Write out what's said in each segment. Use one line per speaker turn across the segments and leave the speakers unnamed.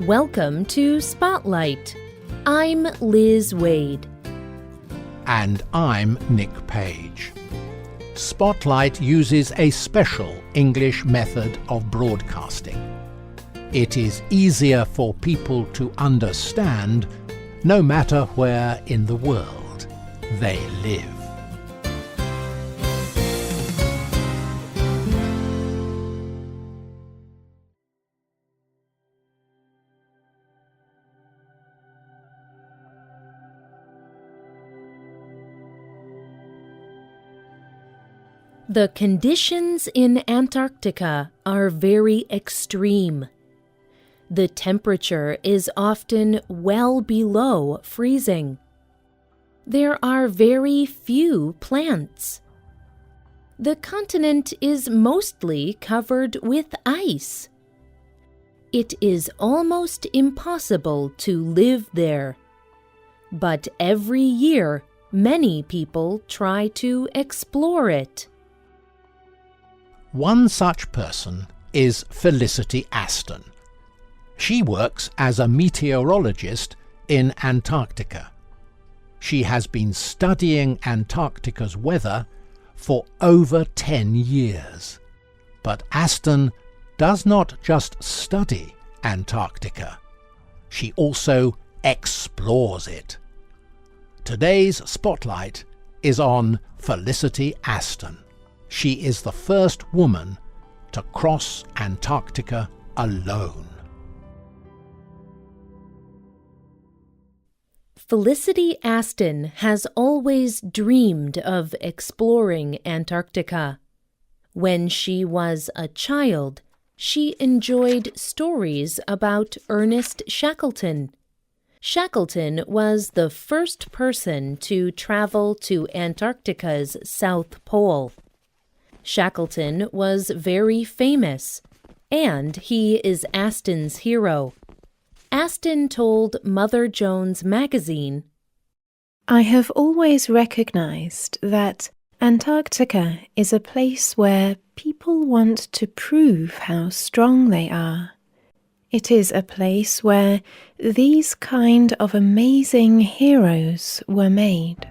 Welcome to Spotlight. I'm Liz Waid.
And I'm Nick Page. Spotlight uses a special English method of broadcasting. It is easier for people to understand no matter where in the world they live.
The conditions in Antarctica are very extreme. The temperature is often well below freezing. There are very few plants. The continent is mostly covered with ice. It is almost impossible to live there. But every year, many people try to explore it.
One such person is Felicity Aston. She works as a meteorologist in Antarctica. She has been studying Antarctica's weather for over 10 years. But Aston does not just study Antarctica. She also explores it. Today's spotlight is on Felicity Aston. She is the first woman to cross Antarctica alone.
Felicity Astin has always dreamed of exploring Antarctica. When she was a child, she enjoyed stories about Ernest Shackleton. Shackleton was the first person to travel to Antarctica's South Pole. Shackleton was very famous, and he is Astin's hero. Astin told Mother Jones magazine,
"I have always recognized that Antarctica is a place where people want to prove how strong they are. It is a place where these kind of amazing heroes were made."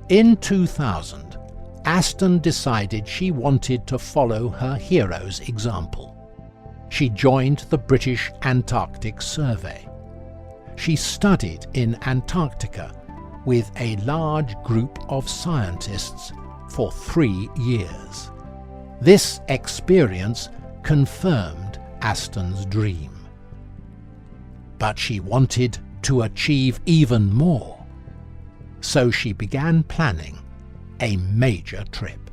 In 2000, Aston decided she wanted to follow her hero's example. She joined the British Antarctic Survey. She studied in Antarctica with a large group of scientists for 3 years. This experience confirmed Aston's dream. But she wanted to achieve even more. So she began planning a major trip.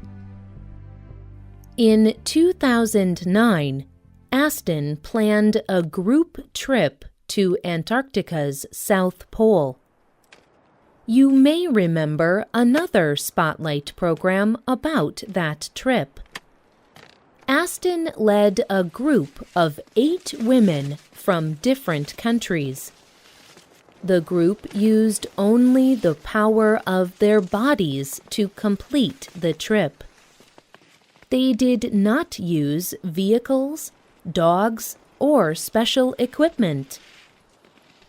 In 2009, Astin planned a group trip to Antarctica's South Pole. You may remember another Spotlight program about that trip. Astin led a group of 8 women from different countries. The group used only the power of their bodies to complete the trip. They did not use vehicles, dogs, or special equipment.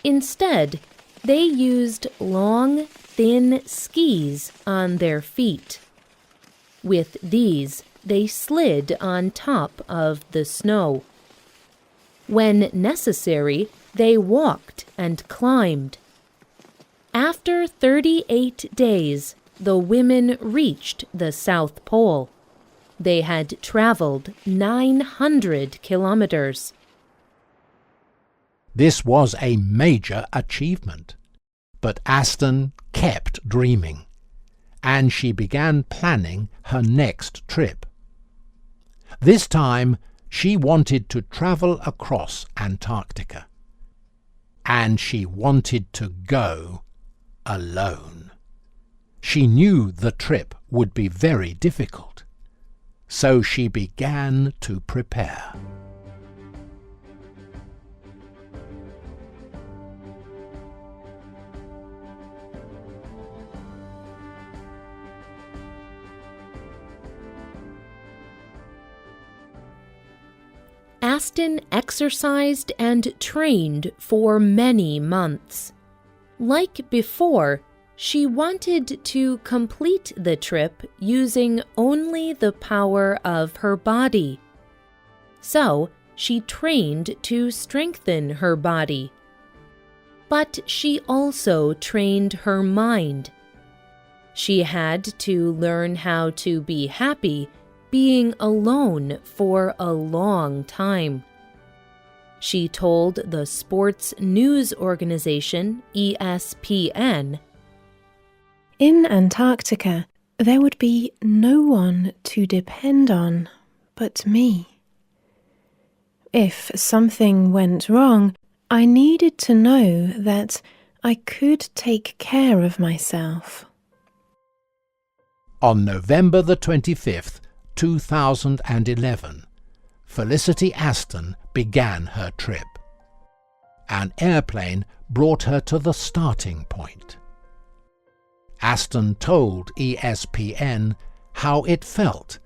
Instead, they used long, thin skis on their feet. With these, they slid on top of the snow. When necessary, they walked and climbed. After 38 days, the women reached the South Pole. They had traveled 900 kilometers.
This was a major achievement, but Aston kept dreaming, and she began planning her next trip. This time, she wanted to travel across Antarctica. And she wanted to go alone. She knew the trip would be very difficult, so she began to prepare.
Astin exercised and trained for many months. Like before, she wanted to complete the trip using only the power of her body. So, she trained to strengthen her body. But she also trained her mind. She had to learn how to be happy being alone for a long time. She told the sports news organization ESPN,
"In Antarctica, there would be no one to depend on but me. If something went wrong, I needed to know that I could take care of myself."
On November the 25th, 2011, Felicity Aston began her trip. An airplane brought her to the starting point. Aston told ESPN how it felt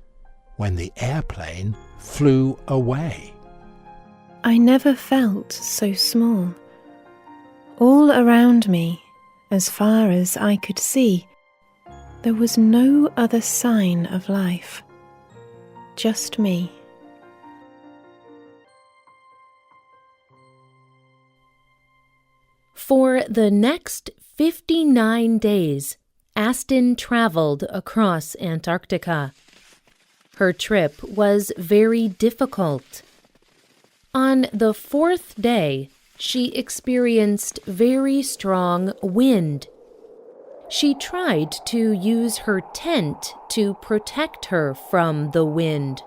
when the airplane flew away.
"I never felt so small. All around me, as far as I could see, there was no other sign of life. Just me."
For the next 59 days, Astin traveled across Antarctica. Her trip was very difficult. On the 4th day, she experienced very strong wind. She tried to use her tent to protect her from the wind.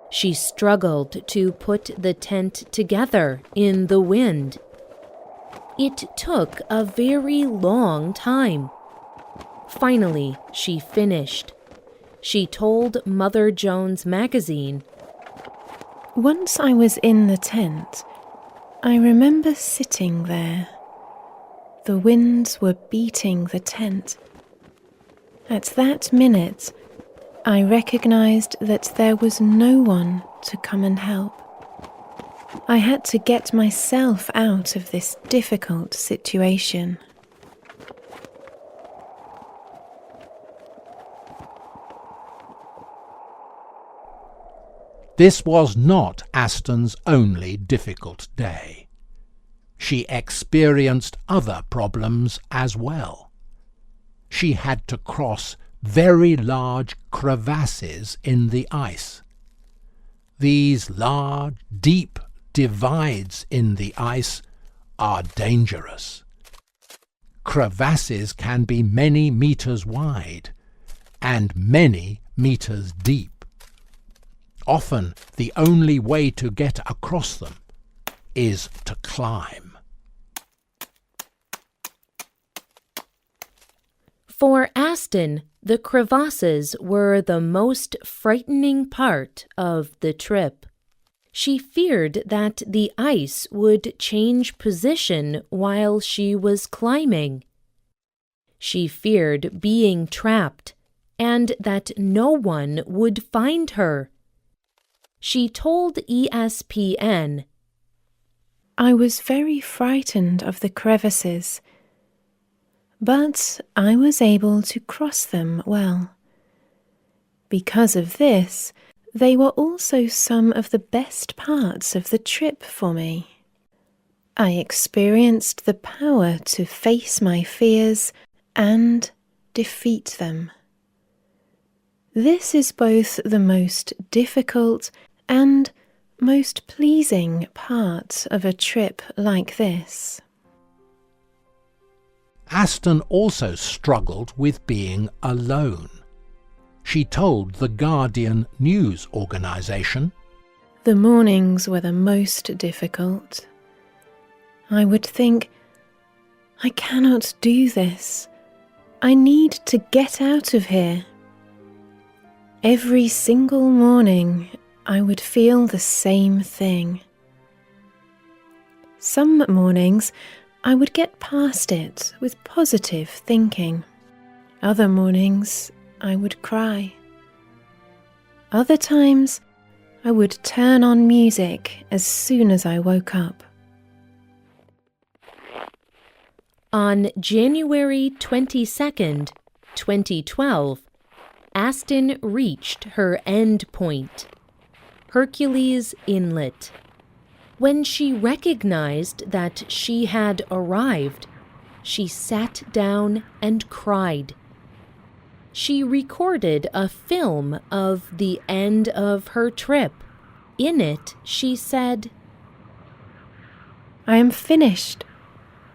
She struggled to put the tent together in the wind. It took a very long time. Finally, she finished. She told Mother Jones magazine,
"Once I was in the tent, I remember sitting there. The winds were beating the tent. At that minute, I recognized that there was no one to come and help. I had to get myself out of this difficult situation."
This was not Aston's only difficult day. She experienced other problems as well. She had to cross very large crevasses in the ice. These large, deep divides in the ice are dangerous. Crevasses can be many meters wide and many meters deep. Often the only way to get across them is to climb.
For Astin, the crevasses were the most frightening part of the trip. She feared that the ice would change position while she was climbing. She feared being trapped and that no one would find her. She told ESPN,
"I was very frightened of the crevices, but I was able to cross them well. Because of this, they were also some of the best parts of the trip for me. I experienced the power to face my fears and defeat them. This is both the most difficult and most pleasing part of a trip like this."
Aston also struggled with being alone. She told the Guardian news organisation,
"The mornings were the most difficult. I would think, I cannot do this. I need to get out of here. Every single morning, I would feel the same thing. Some mornings, I would get past it with positive thinking. Other mornings, I would cry. Other times, I would turn on music as soon as I woke up.
On January 22nd, 2012, Astin reached her end point, Hercules Inlet. When she recognized that she had arrived, she sat down and cried. She recorded a film of the end of her trip. In it, she said,
I am finished.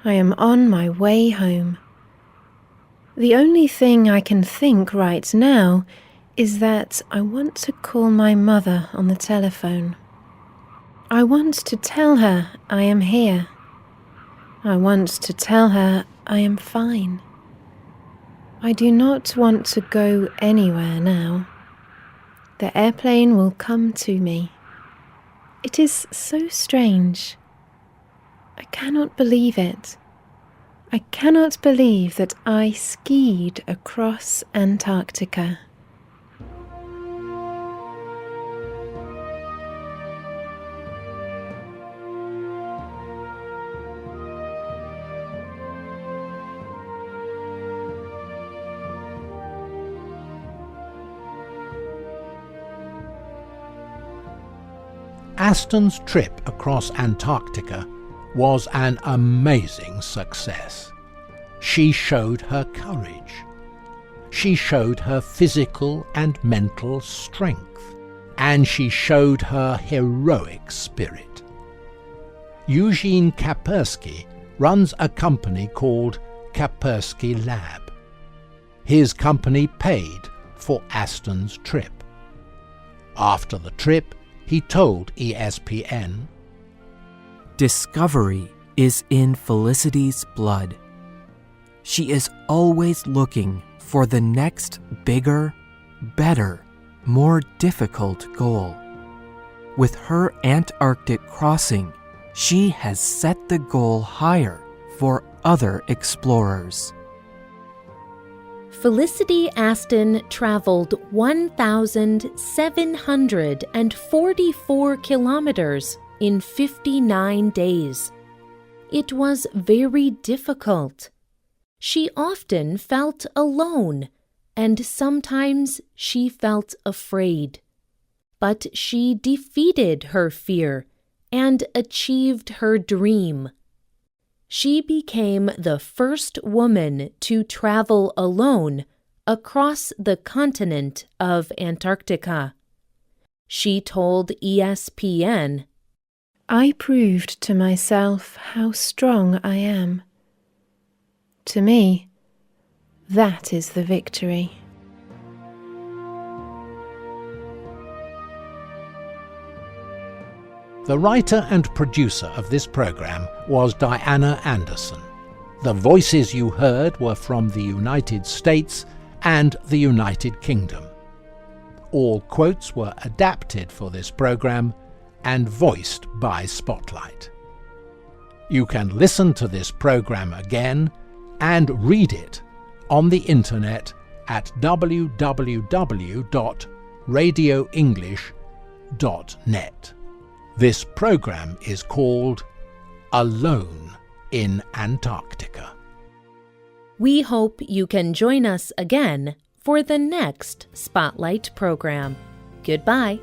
I am on my way home. The only thing I can think right now is that I want to call my mother on the telephone. I want to tell her I am here. I want to tell her I am fine. I do not want to go anywhere now. The airplane will come to me. It is so strange. I cannot believe it. I cannot believe that I skied across Antarctica.
Aston's trip across Antarctica was an amazing success. She showed her courage. She showed her physical and mental strength. And she showed her heroic spirit. Eugene Kaspersky runs a company called Kaspersky Lab. His company paid for Aston's trip. After the trip, he told ESPN,
"Discovery is in Felicity's blood. She is always looking for the next bigger, better, more difficult goal. With her Antarctic crossing, she has set the goal higher for other explorers."
Felicity Astin traveled 1,744 kilometers in 59 days. It was very difficult. She often felt alone, and sometimes she felt afraid. But she defeated her fear and achieved her dream. She became the first woman to travel alone across the continent of Antarctica. She told ESPN,
I proved to myself how strong I am. To me, that is the victory.
The writer and producer of this program was Diana Anderson. The voices you heard were from the United States and the United Kingdom. All quotes were adapted for this program and voiced by Spotlight. You can listen to this program again and read it on the internet at www.radioenglish.net. This program is called Alone in Antarctica.
We hope you can join us again for the next Spotlight program. Goodbye.